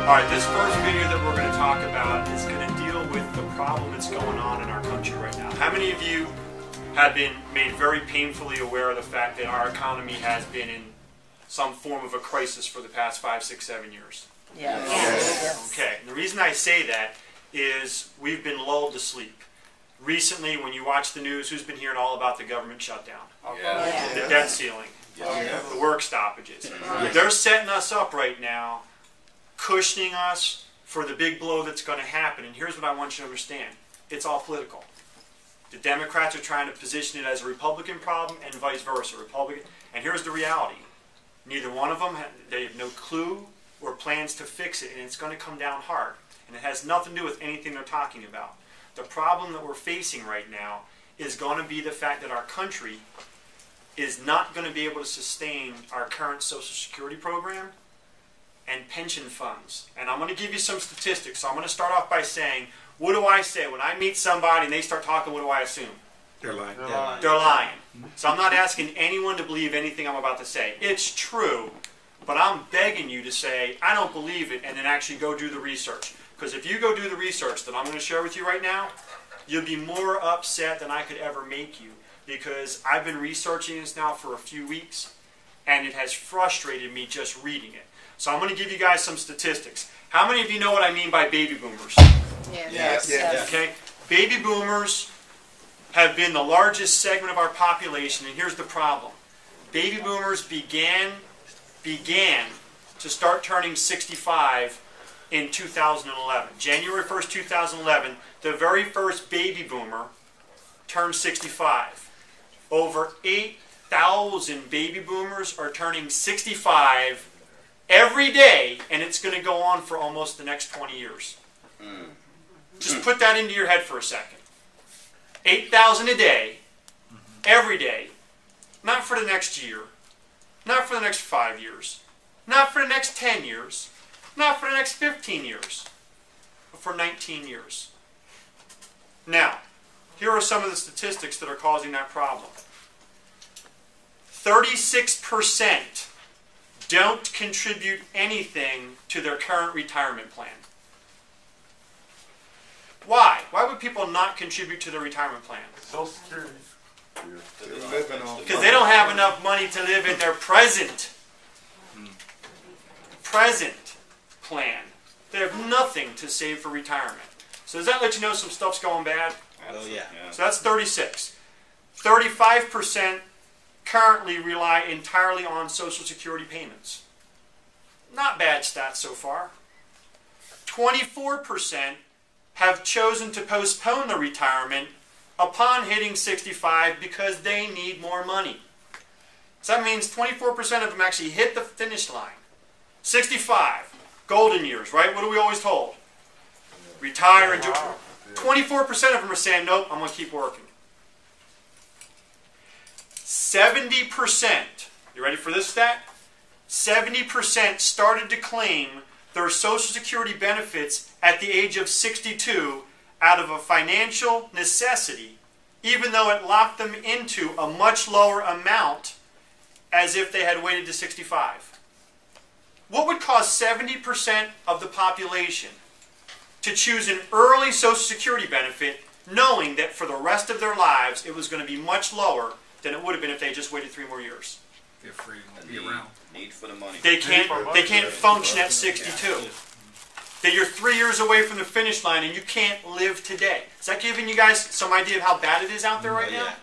Alright, this first video that we're going to talk about is going to deal with the problem that's going on in our country right now. How many of you have been made very painfully aware of the fact that our economy has been in some form of a crisis for the past 5, 6, 7 years? Yeah. Yes. Okay, and the reason I say that is we've been lulled to sleep. Recently, when you watch the news, who's been hearing all about the government shutdown? Yeah. The debt ceiling, the work stoppages. Yes. They're setting us up right now, cushioning us for the big blow that's going to happen. And here's what I want you to understand. It's all political. The Democrats are trying to position it as a Republican problem and vice versa. Republican. And here's the reality. Neither one of them, they have no clue or plans to fix it, and it's going to come down hard. And it has nothing to do with anything they're talking about. The problem that we're facing right now is going to be the fact that our country is not going to be able to sustain our current Social Security program and pension funds. And I'm going to give you some statistics. So I'm going to start off by saying, what do I say? When I meet somebody and they start talking, what do I assume? They're lying. They're lying. So I'm not asking anyone to believe anything I'm about to say. It's true, but I'm begging you to say, I don't believe it, and then actually go do the research. Because if you go do the research that I'm going to share with you right now, you'll be more upset than I could ever make you. Because I've been researching this now for a few weeks, and it has frustrated me just reading it. So I'm going to give you guys some statistics. How many of you know what I mean by baby boomers? Yes. Okay? Baby boomers have been the largest segment of our population, and here's the problem. Baby boomers began to start turning 65 in 2011. January 1st, 2011, the very first baby boomer turned 65. Over 8,000 baby boomers are turning 65 every day, and it's going to go on for almost the next 20 years. Just put that into your head for a second. 8,000 a day, every day, not for the next year, not for the next 5 years, not for the next 10 years, not for the next 15 years, but for 19 years. Now, here are some of the statistics that are causing that problem. 36% don't contribute anything to their current retirement plan. Why? Why would people not contribute to their retirement plan? Social Security. Because they don't have enough money to live in their present plan. They have nothing to save for retirement. So does that let you know some stuff's going bad? Oh, yeah. So that's 36. 35% currently rely entirely on Social Security payments. Not bad stats so far. 24% have chosen to postpone their retirement upon hitting 65 because they need more money. So that means 24% of them actually hit the finish line. 65, golden years, right? What are we always told? Retire and do... 24% of them are saying, nope, I'm going to keep working. 70%, you ready for this stat? 70% started to claim their Social Security benefits at the age of 62 out of a financial necessity, even though it locked them into a much lower amount as if they had waited to 65. What would cause 70% of the population to choose an early Social Security benefit knowing that for the rest of their lives it was going to be much lower than it would have been if they just waited 3 more years? They're free to be around. Need for the money. They can't function at 62. That you're 3 years away from the finish line and you can't live today. Is that giving you guys some idea of how bad it is out there right now?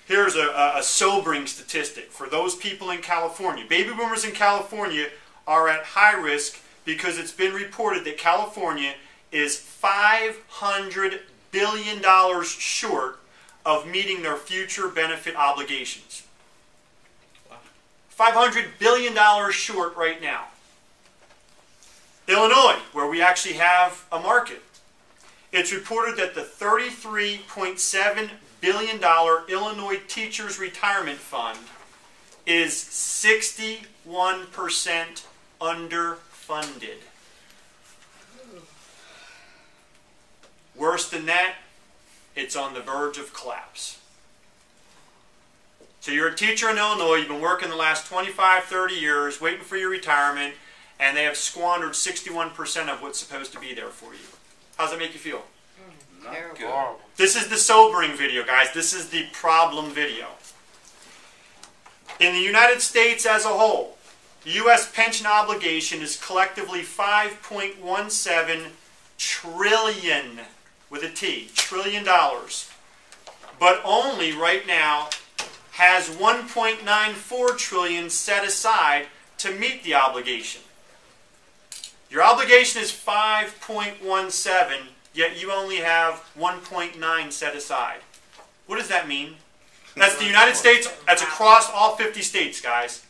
Here's a sobering statistic for those people in California. Baby boomers in California are at high risk because it's been reported that California is $500 billion short of meeting their future benefit obligations. $500 billion short right now. Illinois, where we actually have a market, it's reported that the $33.7 billion Illinois Teachers Retirement Fund is 61% underfunded. Worse than that, it's on the verge of collapse. So you're a teacher in Illinois, you've been working the last 25, 30 years, waiting for your retirement, and they have squandered 61% of what's supposed to be there for you. How does that make you feel? Terrible. This is the sobering video, guys. This is the problem video. In the United States as a whole, the U.S. pension obligation is collectively $5.17 trillion, with a T, trillion dollars. But only right now has $1.94 trillion set aside to meet the obligation. Your obligation is 5.17, yet you only have 1.9 set aside. What does that mean? That's the United States. That's across all 50 states, guys.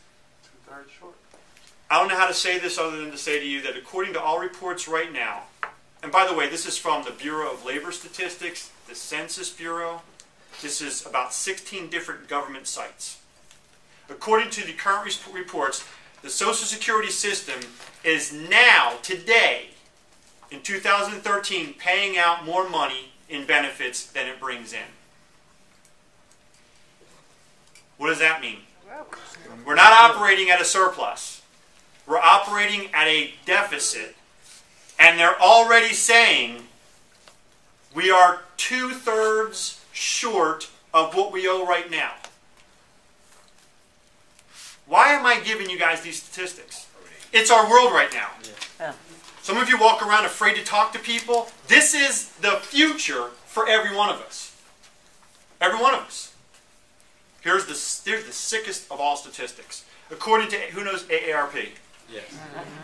I don't know how to say this other than to say to you that according to all reports right now, and by the way, this is from the Bureau of Labor Statistics, the Census Bureau. This is about 16 different government sites. According to the current reports, the Social Security system is now, today, in 2013, paying out more money in benefits than it brings in. What does that mean? We're not operating at a surplus. We're operating at a deficit. And they're already saying we are 2/3 short of what we owe right now. Why am I giving you guys these statistics? It's our world right now. Yeah. Some of you walk around afraid to talk to people. This is the future for every one of us. Every one of us. Here's the sickest of all statistics. According to, who knows AARP? Yes.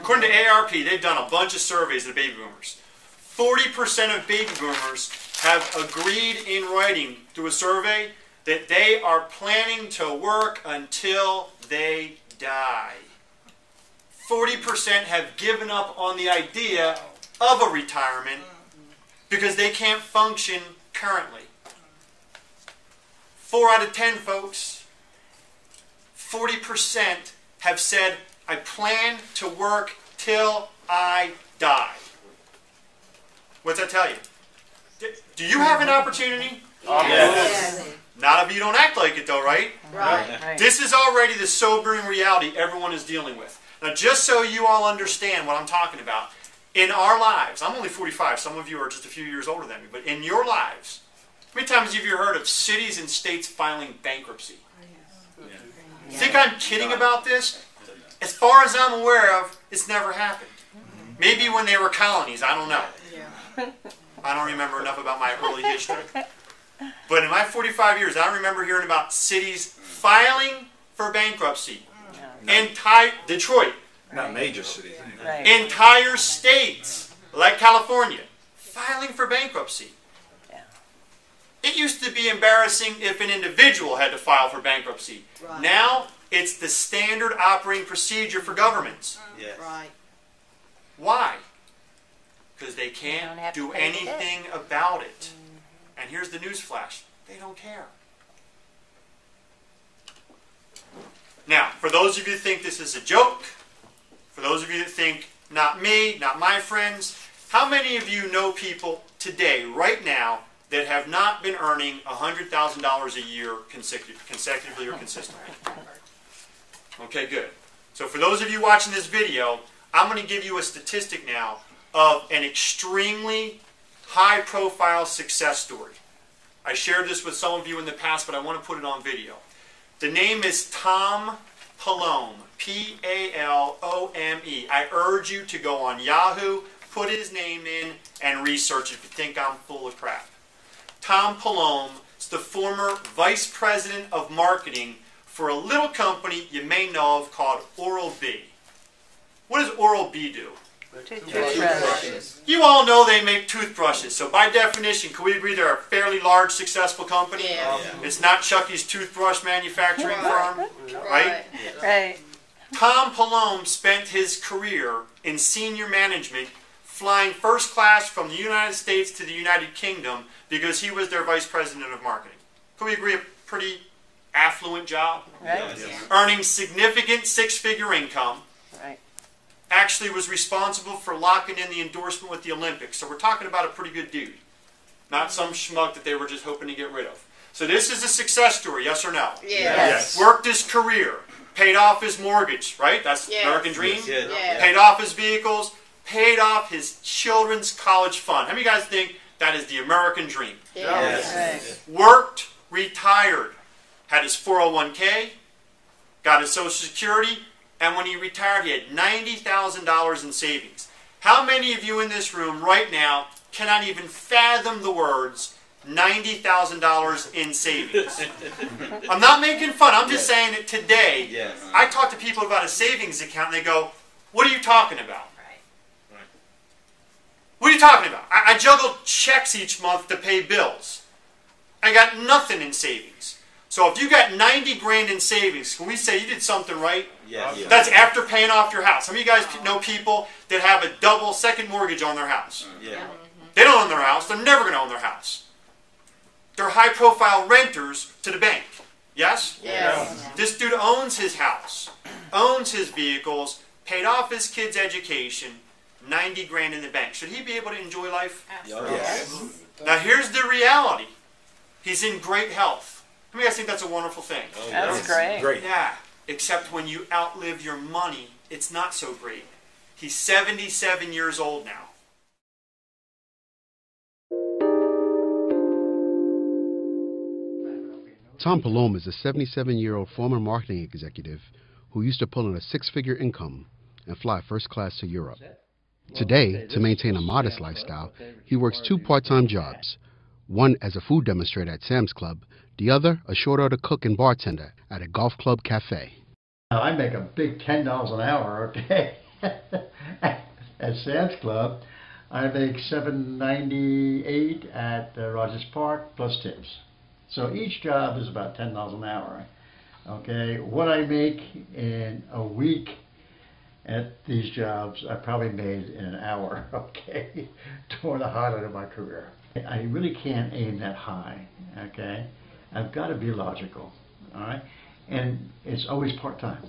According to AARP, they've done a bunch of surveys of baby boomers. 40% of baby boomers have agreed in writing through a survey that they are planning to work until they die. 40% have given up on the idea of a retirement because they can't function currently. 4 out of 10 folks, 40% have said, I plan to work till I die. What's that tell you? Do you have an opportunity? Yes. Not if you don't act like it though, right? Right. This is already the sobering reality everyone is dealing with. Now just so you all understand what I'm talking about, in our lives, I'm only 45, some of you are just a few years older than me, but in your lives, how many times have you heard of cities and states filing bankruptcy? You think I'm kidding about this? As far as I'm aware of, it's never happened. Maybe when they were colonies, I don't know. I don't remember enough about my early history. But in my 45 years, I don't remember hearing about cities filing for bankruptcy. Detroit. Not major cities. Right. Entire states, like California, filing for bankruptcy. Yeah. It used to be embarrassing if an individual had to file for bankruptcy. Right. Now, it's the standard operating procedure for governments. Yes. Right. Why? Because they don't can't have to do pay the debt. anything about it. And here's the news flash. They don't care. Now, for those of you that think this is a joke, for those of you that think, not me, not my friends, how many of you know people today, right now, that have not been earning $100,000 a year consecutively or consistently? Okay, good. So for those of you watching this video, I'm going to give you a statistic now of an extremely high-profile success story. I shared this with some of you in the past, but I want to put it on video. The name is Tom Palome, P-A-L-O-M-E. I urge you to go on Yahoo, put his name in, and research it if you think I'm full of crap. Tom Palome is the former Vice President of Marketing for a little company you may know of called Oral-B. What does Oral-B do? Toothbrushes. You all know they make toothbrushes, so by definition, can we agree they're a fairly large, successful company? Yeah. It's not Chucky's toothbrush manufacturing firm, right? Right. Tom Palome spent his career in senior management flying first class from the United States to the United Kingdom because he was their vice president of marketing. Can we agree a pretty affluent job? Right. Earning significant six-figure income. Right. Actually was responsible for locking in the endorsement with the Olympics. So we're talking about a pretty good dude. Not some schmuck that they were just hoping to get rid of. So this is a success story, yes or no? Yes. Worked his career. Paid off his mortgage, right? That's Yes. American dream. Yes. Yeah. Paid off his vehicles. Paid off his children's college fund. How many of you guys think that is the American dream? Yes. Yes. Worked, retired, had his 401k, got his Social Security, and when he retired, he had $90,000 in savings. How many of you in this room right now cannot even fathom the words $90,000 in savings? I'm not making fun. I'm just saying that today, Yes. I talk to people about a savings account, and they go, "What are you talking about?" What are you talking about? I juggle checks each month to pay bills. I got nothing in savings. So if you got 90 grand in savings, can we say you did something right? Yes. Yes. That's after paying off your house. Some of you guys know people that have a double second mortgage on their house. Yeah. They don't own their house. They're never going to own their house. They're high-profile renters to the bank. Yes? Yes. This dude owns his house, owns his vehicles, paid off his kids' education, 90 grand in the bank. Should he be able to enjoy life? Yes. Now here's the reality. He's in great health. How many of you guys think that's a wonderful thing? Oh, That's yes. great. Yeah, except when you outlive your money, it's not so great. He's 77 years old now. Tom Palome is a 77-year-old former marketing executive who used to pull in a six-figure income and fly first class to Europe. Today, to maintain a modest lifestyle, he works two part-time jobs, one as a food demonstrator at Sam's Club, the other a short-order cook and bartender at a golf club cafe. I make a big $10 an hour, okay? At Sam's Club, I make $7.98 at Rogers Park plus tips. So each job is about $10 an hour. Okay, what I make in a week at these jobs, I probably made in an hour. Okay, during the highlight of my career. I really can't aim that high. Okay, I've got to be logical. All right, and it's always part time.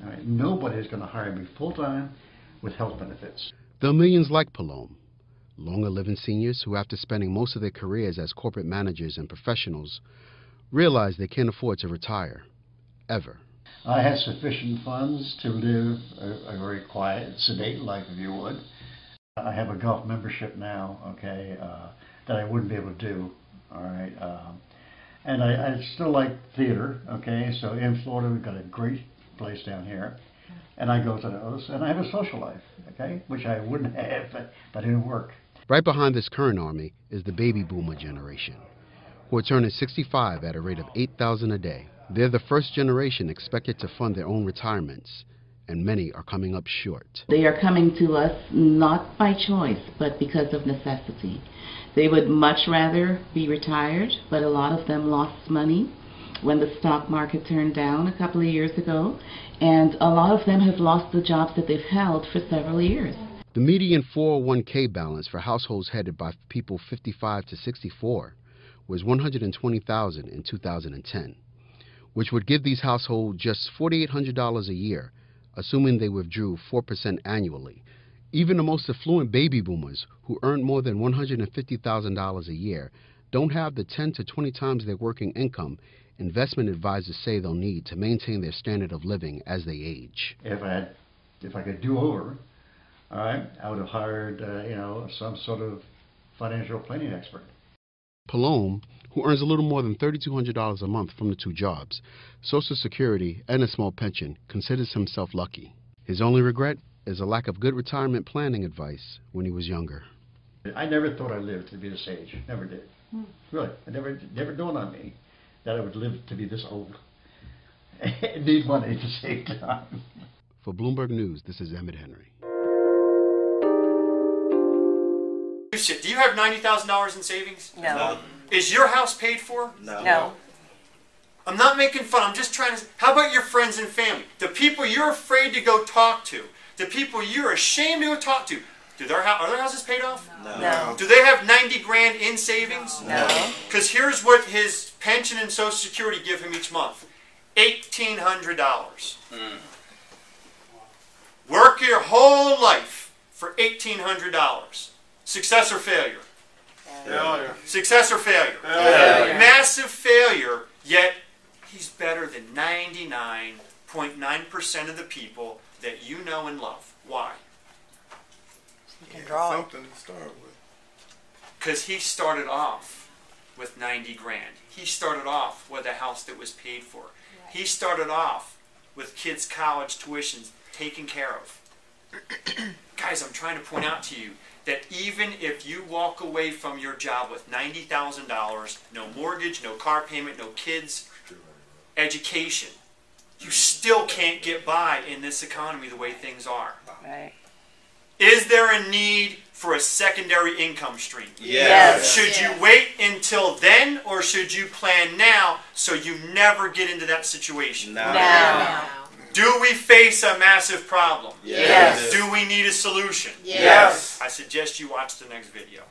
All right, nobody's going to hire me full time with health benefits. There are millions like Palome, longer-living seniors who, after spending most of their careers as corporate managers and professionals, realize they can't afford to retire, ever. I had sufficient funds to live a very quiet, sedate life, if you would. I have a golf membership now, okay, that I wouldn't be able to do, all right. And I still like theater, okay, so in Florida we've got a great place down here. And I go to those, and I have a social life, okay, which I wouldn't have if I didn't work. Right behind this current army is the baby boomer generation, who are turning 65 at a rate of $8,000 a day. They're the first generation expected to fund their own retirements, and many are coming up short. They are coming to us not by choice, but because of necessity. They would much rather be retired, but a lot of them lost money when the stock market turned down a couple of years ago, and a lot of them have lost the jobs that they've held for several years. The median 401k balance for households headed by people 55 to 64 was $120,000 in 2010, which would give these households just $4,800 a year, assuming they withdrew 4% annually. Even the most affluent baby boomers, who earn more than $150,000 a year, don't have the 10 to 20 times their working income investment advisors say they'll need to maintain their standard of living as they age. If I could do over, all right, I would have hired, some sort of financial planning expert. Palome, who earns a little more than $3,200 a month from the two jobs, Social Security, and a small pension, considers himself lucky. His only regret is a lack of good retirement planning advice when he was younger. I never thought I'd live to be this age. Never did. Really. It never dawned on me that I would live to be this old and need money at the same time. For Bloomberg News, this is Emmett Henry. Do you have $90,000 in savings? No. Is your house paid for? No. I'm not making fun. I'm just trying to... How about your friends and family? The people you're afraid to go talk to. The people you're ashamed to go talk to. Are their houses paid off? No. Do they have 90 grand in savings? No. Because here's what his pension and Social Security give him each month. $1,800. Work your whole life for $1,800. Success or failure? Failure. Success or failure? Failure. Massive failure, yet he's better than 99% 0.9% of the people that you know and love. Why? You can draw it. Something to start with. Because he started off with 90 grand. He started off with a house that was paid for. He started off with kids' college tuitions taken care of. Guys, I'm trying to point out to you that even if you walk away from your job with $90,000, no mortgage, no car payment, no kids, education, you still can't get by in this economy the way things are. Right. Is there a need for a secondary income stream? Yes. Should you wait until then, or should you plan now so you never get into that situation? Now. Do we face a massive problem? Yes. Do we need a solution? Yes. I suggest you watch the next video.